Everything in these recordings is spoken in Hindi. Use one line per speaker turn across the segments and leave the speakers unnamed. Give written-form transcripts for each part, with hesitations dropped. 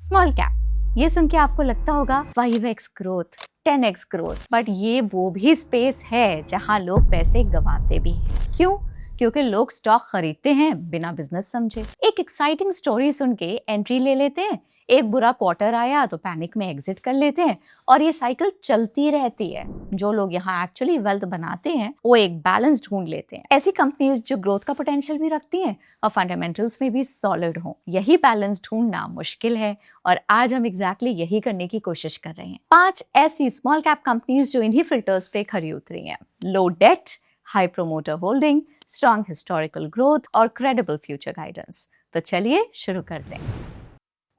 स्मॉल कैप, ये सुन के आपको लगता होगा 5x growth, 10x growth, but ये वो भी स्पेस है जहां लोग पैसे गंवाते भी हैं। क्यों? क्योंकि लोग स्टॉक खरीदते हैं बिना बिजनेस समझे। एक एक्साइटिंग स्टोरी सुन के एंट्री ले लेते हैं, एक बुरा क्वार्टर आया तो पैनिक में एग्जिट कर लेते हैं और ये साइकिल चलती रहती है। जो लोग यहाँ एक्चुअली वेल्थ बनाते हैं वो एक बैलेंस ढूंढ लेते हैं, ऐसी कंपनीज जो ग्रोथ का पोटेंशियल भी रखती हैं और फंडामेंटल्स में भी सॉलिड हो। यही बैलेंस ढूंढना मुश्किल है और आज हम एग्जैक्टली यही करने की कोशिश कर रहे हैं। 5 ऐसी स्मॉल कैप कंपनीज जो इन्हीं फिल्टर्स पे खरी उतरी हैं। Low debt, high promoter holding, strong historical growth और क्रेडिबल फ्यूचर गाइडेंस। तो चलिए शुरू करते हैं।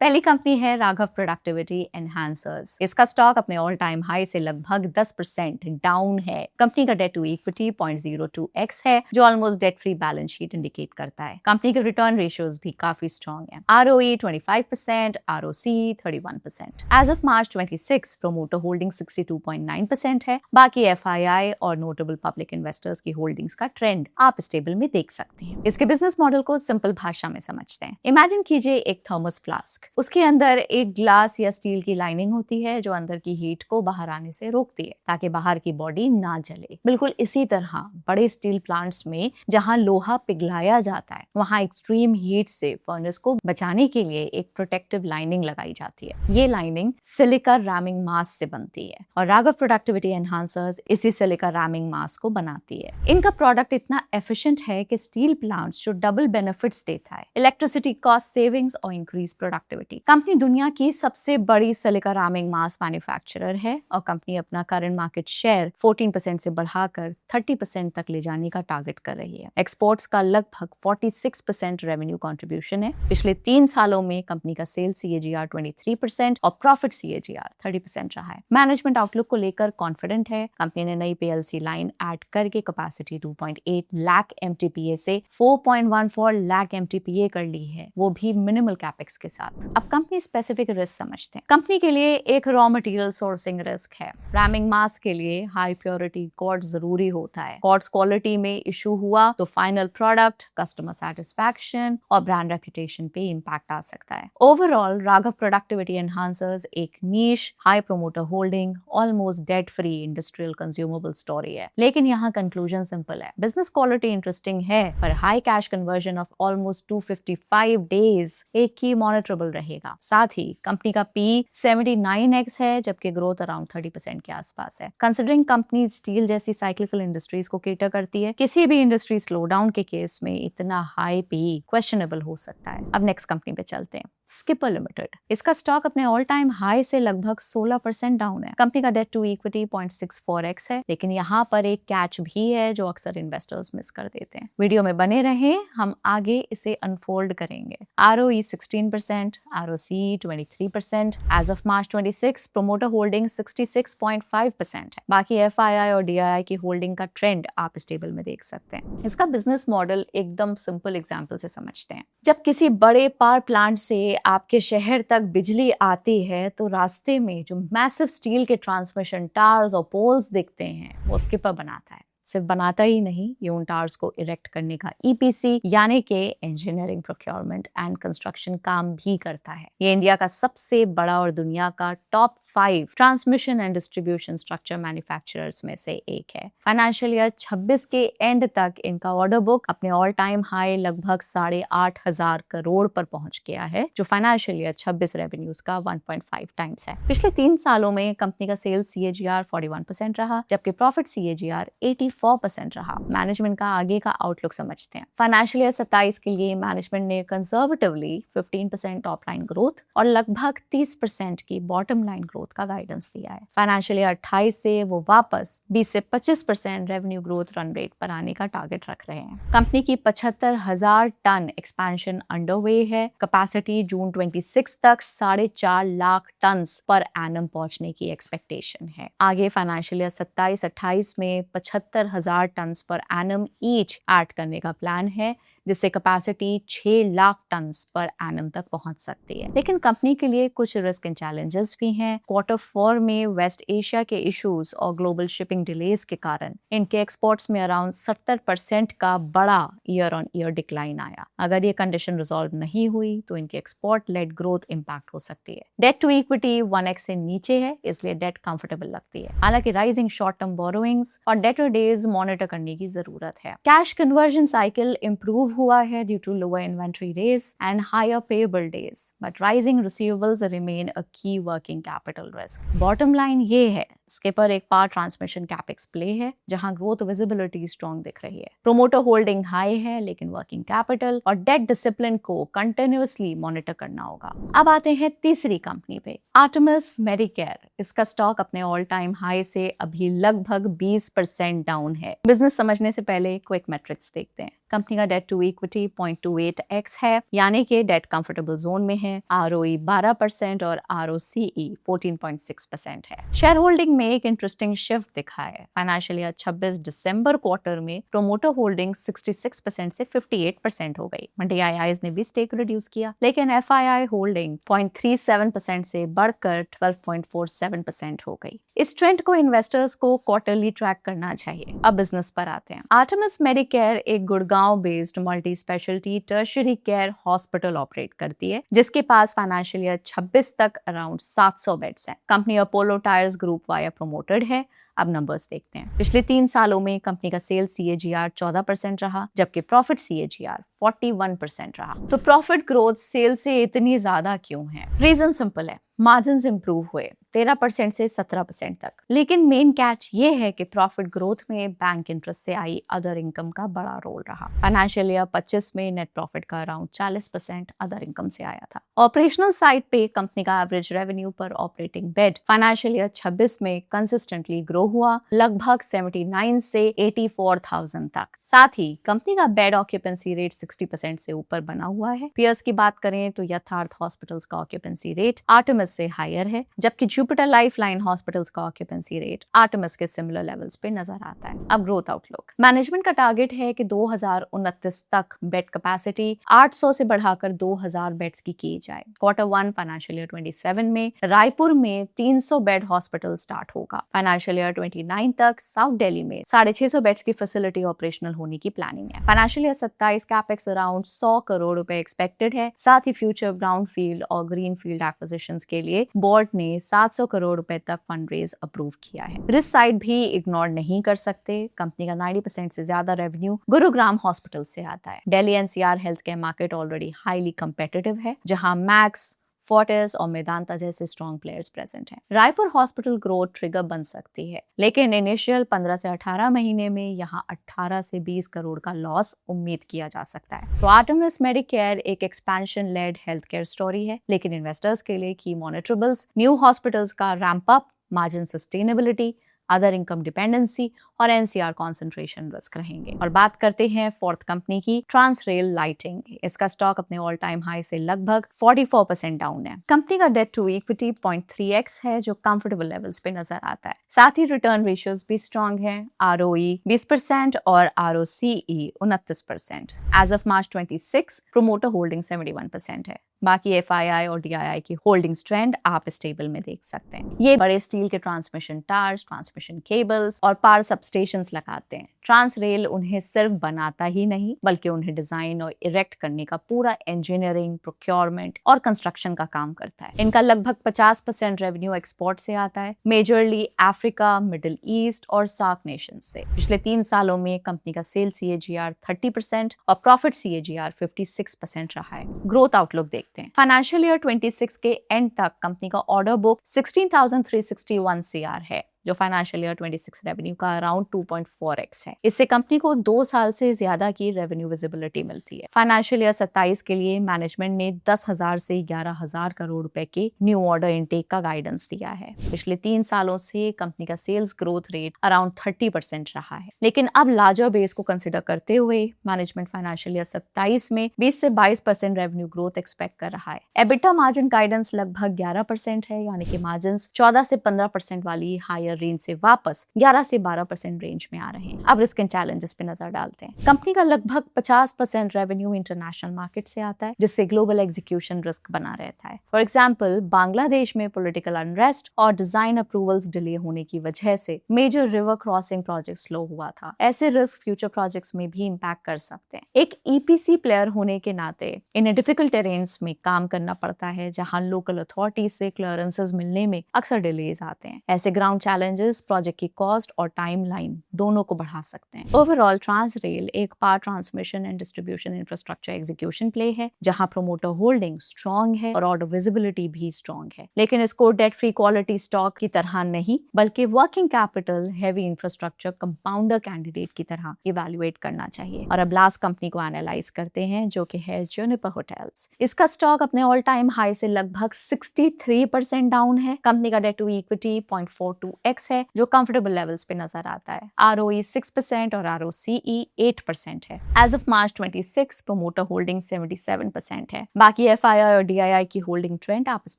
पहली कंपनी है राघव प्रोडक्टिविटी एनहांसर्स। इसका स्टॉक अपने ऑल टाइम हाई से लगभग 10% डाउन है। कंपनी का डेट टू इक्विटी 0.02x है, जो almost debt free balance sheet indicate करता है। कंपनी के रिटर्न रेशियोज भी काफी स्ट्रॉन्ग है। ROE 25%, ROC 31%। As of March 26 promoter holding 62.9% है। बाकी FII और नोटेबल पब्लिक इन्वेस्टर्स की होल्डिंग्स का ट्रेंड आप इस टेबल में देख सकते हैं। इसके बिजनेस मॉडल को सिंपल भाषा में समझते हैं। इमेजिन कीजिए एक थर्मोस फ्लास्क, उसके अंदर एक ग्लास या स्टील की लाइनिंग होती है जो अंदर की हीट को बाहर आने से रोकती है ताकि बाहर की बॉडी ना जले। बिल्कुल इसी तरह बड़े स्टील प्लांट्स में जहां लोहा पिघलाया जाता है, वहां एक्सट्रीम हीट से फर्नेस को बचाने के लिए एक प्रोटेक्टिव लाइनिंग लगाई जाती है। ये लाइनिंग सिलिका रैमिंग मास से बनती है और राघव प्रोडक्टिविटी एनहांसर्स इसी सिलिका रैमिंग मास को बनाती है। इनका प्रोडक्ट इतना एफिशिएंट है कि स्टील प्लांट्स जो डबल बेनिफिट्स देता है, इलेक्ट्रिसिटी कॉस्ट सेविंग्स और इंक्रीज प्रोडक्टिविटी। कंपनी दुनिया की सबसे बड़ी सिलिका रैमिंग मास मैन्युफैक्चरर है और कंपनी अपना करंट मार्केट शेयर 14% से बढ़ाकर 30% तक ले जाने का टारगेट कर रही है। एक्सपोर्ट्स का लगभग 46% रेवेन्यू कंट्रीब्यूशन है। पिछले 3 सालों में कंपनी का सेल्स CAGR 23% और प्रॉफिट CAGR 30% रहा है। मैनेजमेंट आउटलुक को लेकर कॉन्फिडेंट है। कंपनी ने नई PLC लाइन ऐड करके कैपेसिटी 2.8 लाख MTPA से 4.14 लाख MTPA कर ली है, वो भी मिनिमल कैपेक्स के साथ। अब कंपनी स्पेसिफिक रिस्क समझते हैं। कंपनी के लिए एक रॉ मटेरियल सोर्सिंग रिस्क है। रैमिंग मास के लिए हाई प्योरिटी क्वार्ट्ज जरूरी होता है। क्वार्ट्ज क्वालिटी में इशू हुआ तो फाइनल प्रोडक्ट, कस्टमर सेटिस्फैक्शन और ब्रांड रेपुटेशन पे इंपैक्ट आ सकता है। ओवरऑल राघव प्रोडक्टिविटी एनहांसर्स एक niche, high promoter holding, almost debt free industrial consumable story है। लेकिन यहाँ कंक्लूजन सिंपल है। बिजनेस क्वालिटी इंटरेस्टिंग है पर high cash conversion of almost 255 days एक की मॉनिटरेबल रहेगा। साथ ही कंपनी का P 79x है जबकि ग्रोथ अराउंड 30% के आसपास है। कंसिडरिंग कंपनी स्टील जैसी साइक्लिकल इंडस्ट्रीज को केटर करती है, किसी भी इंडस्ट्री स्लोडाउन के केस में इतना हाई P क्वेश्चनेबल हो सकता है। अब नेक्स्ट कंपनी पे चलते हैं। Skipper limited. इसका स्टॉक अपने ऑल टाइम हाई से लगभग 16% डाउन है। कंपनी का डेट टू इक्विटी 0.64x है, लेकिन यहाँ पर एक कैच भी है जो अक्सर इन्वेस्टर्स मिस कर देते हैं। वीडियो में बने रहें, हम आगे इसे अनफोल्ड करेंगे। ROE 16%, ROC 23%। As of March 26 promoter holding 66.5% है। बाकी FII और DII की होल्डिंग का ट्रेंड आप इस टेबल में देख सकते हैं। इसका बिजनेस मॉडल एकदम सिंपल एग्जांपल से समझते हैं। जब किसी बड़े पावर प्लांट से आपके शहर तक बिजली आती है तो रास्ते में जो मैसिव स्टील के ट्रांसमिशन टावर्स और पोल्स दिखते हैं वो स्किपर बनाता है। सिर्फ बनाता ही नहीं, ये उन टावर्स को इरेक्ट करने का EPC यानी कि इंजीनियरिंग, प्रोक्योरमेंट एंड कंस्ट्रक्शन काम भी करता है। ये इंडिया का सबसे बड़ा और दुनिया का top 5 transmission and distribution structure manufacturers में से एक है। फाइनेंशियल ईयर 26 के एंड तक इनका ऑर्डर बुक अपने ऑल टाइम हाई लगभग 8,500 करोड़ पर पहुंच गया है, जो फाइनेंशियल ईयर 26 रेवेन्यूज का 1.5 टाइम्स है। पिछले 3 सालों में कंपनी का सेल्स CAGR 41% रहा जबकि प्रॉफिट CAGR 84% रहा। मैनेजमेंट का आगे का आउटलुक समझते हैं। फाइनेंशियल ईयर 27 के लिए मैनेजमेंट ने कंजर्वेटिवली 15% टॉप लाइन ग्रोथ और लगभग 30% की बॉटम लाइन ग्रोथ का गाइडेंस दिया है। फाइनेंशियल ईयर 28 से वो वापस 20 से 25% रेवेन्यू ग्रोथ रन रेट पर आने का टारगेट रख रहे हैं। कंपनी की 75,000 टन एक्सपेंशन अंडरवे है। कैपेसिटी जून 26 तक 4.5 लाख टन पर एनम पहुंचने की एक्सपेक्टेशन है। आगे फाइनेंशियल ईयर 27-28 में 75 70,000 ton per annum each add करने का प्लान है, जिससे capacity 6 lakh tonne per annum तक पहुंच सकती है। लेकिन कंपनी के लिए कुछ रिस्क एंड चैलेंजेस भी हैं। Q4 में वेस्ट एशिया के इश्यूज और ग्लोबल शिपिंग डिलेज के कारण इनके एक्सपोर्ट्स में अराउंड 70% का बड़ा ईयर ऑन ईयर डिक्लाइन आया। अगर ये कंडीशन रिजॉल्व नहीं हुई तो इनकी एक्सपोर्ट लेड ग्रोथ इंपैक्ट हो सकती है। डेट टू इक्विटी 1x से नीचे है, इसलिए डेट कंफर्टेबल लगती है। हालांकि राइजिंग शॉर्ट टर्म बोरोइंग्स और डेटर डेज मॉनिटर करने की जरूरत है। कैश कन्वर्जन साइकिल इंप्रूव हुआ है due to lower inventory days and higher payable days, but rising receivables remain a key working capital risk. Bottom line ये है, स्किपर एक पावर ट्रांसमिशन कैपेक्स प्ले है जहां ग्रोथ विजिबिलिटी स्ट्रॉन्ग दिख रही है। प्रोमोटर होल्डिंग हाई है, लेकिन वर्किंग कैपिटल और डेट डिसिप्लिन को कंटिन्यूअसली मॉनिटर करना होगा। अब आते हैं तीसरी कंपनी पे, आर्टेमिस मेडिकेयर। इसका स्टॉक अपने ऑल टाइम हाई से अभी लगभग 20% डाउन है। बिजनेस समझने से पहले क्विक मेट्रिक्स देखते हैं। कंपनी का डेट टू इक्विटी 0.28x है, यानी कि डेट कंफर्टेबल जोन में है। ROE 12% और ROCE 14.6% है। शेयर होल्डिंग में एक इंटरेस्टिंग शिफ्ट दिखा है। फाइनेंशियल ईयर 26 दिसंबर क्वार्टर में प्रोमोटर होल्डिंग 66% से 58% हो गई। DIIs ने भी स्टेक रिड्यूस किया, लेकिन FII होल्डिंग 0.37% से बढ़कर 12.47% हो गई। इस ट्रेंड को इन्वेस्टर्स को क्वार्टरली ट्रैक करना चाहिए। अब बिजनेस पर आते हैं। आर्टेमिस मेडिकेयर एक Gurgaon based multi speciality tertiary care hospital operate करती है, जिसके पास फाइनेंशियल ईयर 26 तक अराउंड 700 बेड्स हैं। Company Apollo tyres group via promoted है। अब नंबर्स देखते हैं। पिछले 3 सालों में कंपनी का सेल्स CAGR 14% रहा, जबकि प्रॉफिट CAGR 41% रहा। तो प्रॉफिट ग्रोथ सेल्स से इतनी ज्यादा क्यों है? रीजन सिंपल है, मार्जिन्स इंप्रूव हुए 13% से 17% तक। लेकिन मेन कैच ये है कि प्रॉफिट ग्रोथ में बैंक इंटरेस्ट से आई अदर इनकम का बड़ा रोल रहा। फाइनेंशियल ईयर 25 में नेट प्रॉफिट का अराउंड 40% अदर इनकम से आया था। ऑपरेशनल साइड पे कंपनी का एवरेज रेवेन्यू पर ऑपरेटिंग बेड फाइनेंशियल ईयर 26 में कंसिस्टेंटली ग्रो हुआ, लगभग 79 से 84,000 तक। साथ ही कंपनी का बेड ऑक्यूपेंसी रेट 60% से ऊपर बना हुआ है। पीयर्स की बात करें तो यथार्थ हॉस्पिटल्स का ऑक्यूपेंसी रेट आर्टेमिस से हायर है, जबकि जुपिटर लाइफलाइन हॉस्पिटल्स का ऑक्यूपेंसी रेट आर्टेमिस के सिमिलर लेवल्स पे नजर आता है। अब ग्रोथ आउटलुक, मैनेजमेंट का टारगेट है कि 2029 तक बेड कैपेसिटी 800 से बढ़ाकर 2000 बेड्स की जाए। Q1 फाइनेंशियल ईयर 27 में रायपुर में 300 बेड हॉस्पिटल स्टार्ट होगा। फाइनेंशियल ईयर 29 तक साउथ दिल्ली में 650 बेड्स की फैसिलिटी ऑपरेशनल होने की प्लानिंग है। Financial year 27 capex around 100 crore रुपए एक्सपेक्टेड है। साथ ही फ्यूचर ब्राउन फील्ड और ग्रीन फील्ड एक्विजिशंस के लिए बोर्ड ने 700 करोड़ रुपए तक फंड रेज अप्रूव किया है। रिस्क साइड भी इग्नोर नहीं कर सकते। कंपनी का 90% से ज्यादा रेवेन्यू गुरुग्राम हॉस्पिटल से आता है। Delhi NCR health care market already highly competitive है, जहां मैक्स, फोर्टिस और मेदांता जैसे स्ट्रॉन्ग प्लेयर्स प्रेजेंट हैं। रायपुर हॉस्पिटल ग्रोथ ट्रिगर बन सकती है, लेकिन इनिशियल 15 से 18 महीने में यहाँ 18 से 20 करोड़ का लॉस उम्मीद किया जा सकता है। सो आर्टेमिस मेडिकेयर एक expansion led health care story है, लेकिन इन्वेस्टर्स के लिए की मॉनिटरेबल्स न्यू हॉस्पिटल्स का ramp up, margin sustainability, other income dependency और NCR कॉन्सेंट्रेशन रिस्क रहेंगे। और बात करते हैं फोर्थ कंपनी की, ट्रांसरेल लाइटिंग। इसका स्टॉक अपने ऑल टाइम हाई से लगभग 44% डाउन है। कंपनी का डेट टू इक्विटी 0.3x है, जो कंफर्टेबल लेवल्स पे नजर आता है। साथ ही रिटर्न रेशियोज भी स्ट्रॉन्ग है, ROE 20% और ROCE 29%। As of March 26 promoter holding 71% है। बाकी FII और DII की होल्डिंग्स ट्रेंड आप इस टेबल में देख सकते हैं। ये बड़े स्टील के ट्रांसमिशन टावर्स, ट्रांसमिशन केबल्स और पावर सबस्टेशंस लगाते हैं। ट्रांसरेल उन्हें सिर्फ बनाता ही नहीं, बल्कि उन्हें डिजाइन और इरेक्ट करने का पूरा इंजीनियरिंग, प्रोक्योरमेंट और कंस्ट्रक्शन का काम करता है। इनका लगभग 50% रेवेन्यू एक्सपोर्ट से आता है, मेजरली अफ्रीका, मिडिल ईस्ट और सार्क नेशंस से। पिछले 3 सालों में कंपनी का सेल CAGR 30% और प्रॉफिट CAGR 56% रहा है। ग्रोथ आउटलुक देखते हैं। फाइनेंशियल ईयर 26 के एंड तक कंपनी का ऑर्डर बुक 16,361 CR है, जो फाइनेंशियल ईयर 26 रेवेन्यू का अराउंड 2.4x है। इससे कंपनी को 2 साल से ज्यादा की रेवेन्यू विजिबिलिटी मिलती है। फाइनेंशियल ईयर 27 के लिए मैनेजमेंट ने 10,000 से 11,000 करोड़ रुपए के न्यू ऑर्डर इनटेक का गाइडेंस दिया है। पिछले 3 सालों से कंपनी का सेल्स ग्रोथ रेट अराउंड 30% रहा है, लेकिन अब लार्जर बेस को कंसिडर करते हुए मैनेजमेंट फाइनेंशियल ईयर 27 में 20 से 22% रेवेन्यू ग्रोथ एक्सपेक्ट कर रहा है। एबिटा मार्जिन गाइडेंस लगभग 11% है, यानी कि मार्जिन 14 से 15% वाली हायर रेंज से वापस 11 से 12% रेंज में आ रहे हैं। अब रिस्क एंड चैलेंजेस पे नजर डालते हैं। कंपनी का लगभग 50% रेवेन्यू इंटरनेशनल मार्केट से आता है, जिससे ग्लोबल एग्जीक्यूशन रिस्क बना रहता है। फॉर एग्जाम्पल, बांग्लादेश में पॉलिटिकल अनरेस्ट और डिजाइन अप्रूवल्स डिले होने की वजह से major river crossing project slow हुआ था। ऐसे रिस्क फ्यूचर प्रोजेक्ट्स में भी इम्पैक्ट कर सकते हैं। एक ईपीसी प्लेयर होने के नाते इन्हें डिफिकल्ट टेरेन्स में काम करना पड़ता है, जहां लोकल अथॉरिटीज से क्लियरेंसेस मिलने में अक्सर डिलेज आते हैं। ऐसे ग्राउंड चैलेंजेस प्रोजेक्ट की कॉस्ट और टाइम लाइन दोनों को बढ़ा सकते हैं। ओवरऑल ट्रांसरेल एक power transmission and distribution infrastructure execution play है, जहां प्रोमोटर होल्डिंग स्ट्रॉन्ग है और ऑर्डर विजिबिलिटी भी स्ट्रॉन्ग है, लेकिन इसको डेट फ्री क्वालिटी स्टॉक की तरह नहीं, बल्कि working capital heavy infrastructure compounder candidate की तरह इवैल्यूएट करना चाहिए। और अब लास्ट कंपनी को एनालाइज करते हैं, जो कि है जूनिपर होटल्स। इसका स्टॉक अपने ऑल टाइम हाई से लगभग 63% डाउन है। कंपनी का डेट टू इक्विटी 0.42x है, जो कंफर्टेबल लेवल्स पे नजर आता है। ROE 6% और ROCE 8% है। As of March 26 promoter holding 77% है। बाकी FII और DII की होल्डिंग ट्रेंड आप इस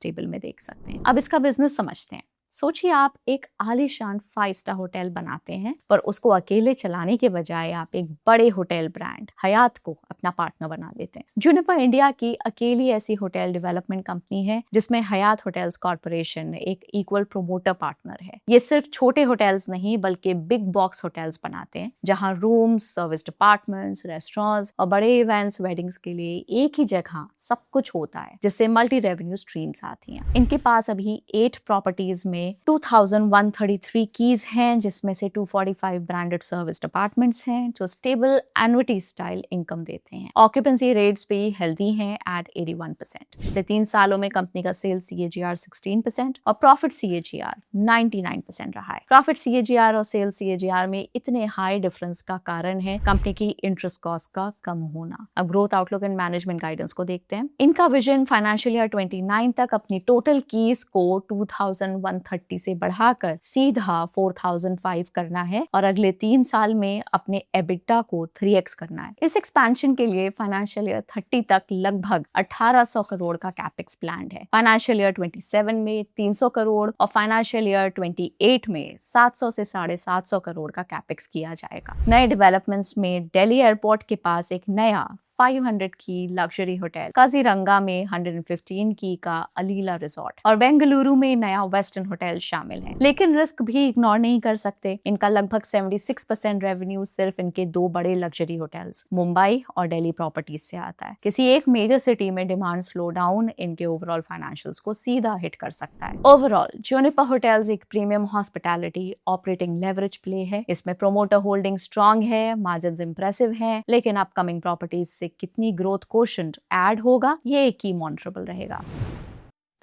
टेबल में देख सकते हैं। अब इसका बिजनेस समझते हैं। सोचिए, आप एक आलीशान 5 स्टार होटल बनाते हैं, पर उसको अकेले चलाने के बजाय आप एक बड़े होटल ब्रांड हयात को अपना पार्टनर बना लेते हैं। जूनिपर इंडिया की अकेली ऐसी होटल डेवलपमेंट कंपनी है जिसमें हयात होटल्स कॉर्पोरेशन एक इक्वल प्रोमोटर पार्टनर है। ये सिर्फ छोटे होटल्स नहीं, बल्कि बिग बॉक्स होटल्स बनाते हैं, जहां रूम्स, सर्विस डिपार्टमेंट्स, रेस्टोरेंट्स और बड़े इवेंट्स, वेडिंग्स के लिए एक ही जगह सब कुछ होता है, जिससे मल्टी रेवेन्यू स्ट्रीम्स आती हैं। इनके पास अभी 8 प्रॉपर्टीज में 2133 कीज हैं, जिसमें से 245 ब्रांडेड सर्विस डिपार्टमेंट्स हैं, जो स्टेबल एन्युटी स्टाइल इनकम देते हैं। ऑक्यूपेंसी रेट्स भी हेल्दी हैं एट 81%। पिछले 3 सालों में कंपनी का सेल्स CAGR 16% और प्रॉफिट CAGR 99% रहा है। प्रॉफिट CAGR और सेल्स CAGR में इतने हाई डिफरेंस का कारण है कंपनी की इंटरेस्ट कॉस्ट का कम होना। अब growth outlook and management guidance को देखते हैं। इनका विजन फाइनेंशियल ईयर 29 तक अपनी टोटल कीज को 2130 से बढ़ाकर सीधा 4005 करना है और अगले 3 साल में अपने एबिटा को 3x करना है। इस एक्सपेंशन के लिए फाइनेंशियल ईयर 30 तक लगभग 1800 करोड़ का कैपेक्स प्लान है। फाइनेंशियल ईयर 27 में 300 करोड़ और फाइनेंशियल ईयर 28 में 700 से 750 करोड़ का कैपेक्स किया जाएगा। नए डेवलपमेंट्स में दिल्ली एयरपोर्ट के पास एक नया 500 की लग्जरी होटल, काजीरंगा में 115 की का अलीला रिजॉर्ट और बेंगलुरु में नया वेस्टर्न होटल शामिल है। लेकिन रिस्क भी इग्नोर नहीं कर सकते। इनका लगभग 76% रेवेन्यू सिर्फ इनके 2 बड़े लग्जरी होटल्स मुंबई और दिल्ली प्रॉपर्टीज से आता है। किसी एक मेजर सिटी में डिमांड स्लो डाउन इनके ओवरऑल फाइनेंशियल्स को सीधा हिट कर सकता है। ओवरऑल जूनिपर होटल्स एक premium hospitality operating leverage play है। इसमें प्रोमोटर होल्डिंग स्ट्रॉन्ग है, मार्जिन्स इंप्रेसिव हैं, लेकिन अपकमिंग प्रॉपर्टीज से कितनी ग्रोथ कोशेंट ऐड होगा, ये एक की मॉनिटरेबल रहेगा।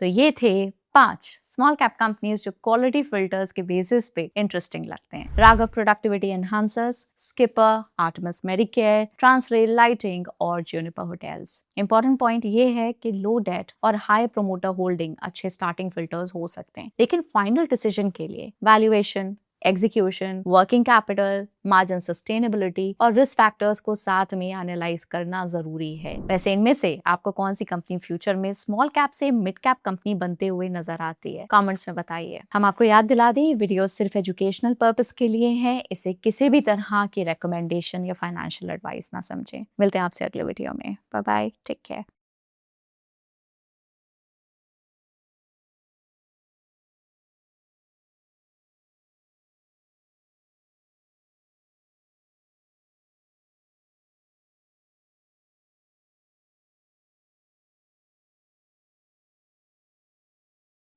तो ये थे 5 स्मॉल कैप कंपनीज जो क्वालिटी फिल्टर्स के बेसिस पे इंटरेस्टिंग लगते हैं। Raghav productivity enhancers, Skipper, Artemis Medicare, Transrail Lighting और जूनिपर होटल्स। इंपॉर्टेंट पॉइंट ये है कि लो डेट और हाई प्रोमोटर होल्डिंग अच्छे स्टार्टिंग फिल्टर्स हो सकते हैं, लेकिन फाइनल डिसीजन के लिए valuation, execution, working capital, margin sustainability और रिस्क फैक्टर्स को साथ में एनालाइज करना जरूरी है। वैसे इनमें से आपको कौन सी कंपनी फ्यूचर में स्मॉल कैप से मिड कैप कंपनी बनते हुए नजर आती है, कमेंट्स में बताइए। हम आपको याद दिला दें, वीडियो सिर्फ एजुकेशनल पर्पस के लिए है, इसे किसी भी तरह की रिकमेंडेशन या फाइनेंशियल एडवाइस ना समझें। मिलते हैं आपसे अगले वीडियो में। Bye bye, take care.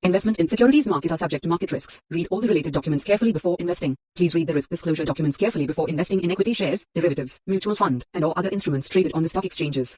Investment in securities market are subject to market risks. Read all the related documents carefully before investing. Please read the risk disclosure documents carefully before investing in equity shares, derivatives, mutual fund, and or other instruments traded on the stock exchanges.